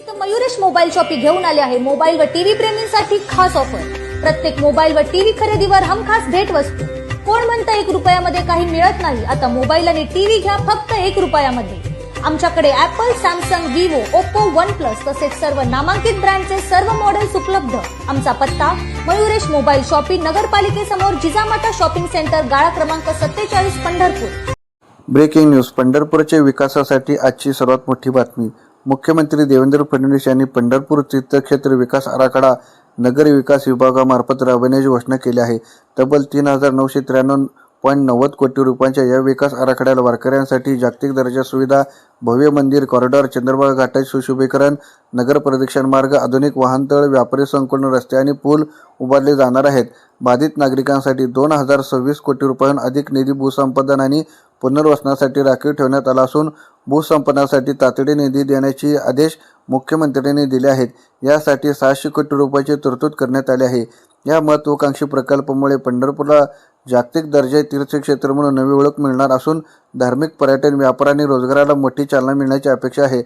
तर Mayuresh mobile shoppe घेऊन आले आहे मोबाईल व टीव्ही प्रेमींसाठी खास ऑफर। प्रत्येक मोबाईल व टीव्ही खरेदीवर हमखास भेट वस्तू। कोण म्हणतं 1 रुपयामध्ये काही मिळत नाही? आता मोबाईल आणि टीव्ही घ्या फक्त 1 रुपयामध्ये। आमच्याकडे Apple, Samsung, Vivo, Oppo, OnePlus तसेच सर्व नामांकित ब्रँडचे सर्व मॉडेल्स उपलब्ध। आमचा पत्ता मयुरेश मोबाईल शॉपी, नगरपालिकेसमोर, जिजामाता शॉपिंग सेंटर, गाळा क्रमांक 47, पंढरपूर। Breaking news. पंढरपूरच्या विकासासाठी आजची सर्वात मोठी बातमी। मुख्यमंत्री देवेंद्र फडणवीस यांनी पंढरपूर तीर्थक्षेत्र विकास आराखडा नगर विकास विभागामार्फत राबवण्याची घोषणा केली आहे। तब्बल 3,993.90 कोटी रुपयांच्या या विकास आराखड्याला वारकऱ्यांसाठी जागतिक दर्जा सुविधा, भव्य मंदिर कॉरिडॉर, चंद्रभागा घाटाचे सुशोभीकरण, नगर प्रदक्षिण मार्ग, आधुनिक वाहनतळ, व्यापारी संकुल, रस्ते आणि पूल उभारले जाणार आहेत। बाधित नागरिकांसाठी 2,026 कोटी रुपयांहून अधिक निधी भूसंपादन आणि पुनर्वसनासाठी राखीव ठेवण्यात आला असून भूसंपादनासाठी तातडीने निधी देण्याचे आदेश मुख्यमंत्र्यांनी दिले आहेत। यासाठी 600 कोटी रुपयांची तरतूद करण्यात आली आहे। या महत्त्वाकांक्षी प्रकल्पामुळे पंढरपूरला जागतिक दर्जा तीर्थक्षेत्र म्हणून नवी ओळख मिळणार असून धार्मिक, पर्यटन, व्यापार आणि रोजगाराला मोठी चालना मिळण्याची अपेक्षा आहे।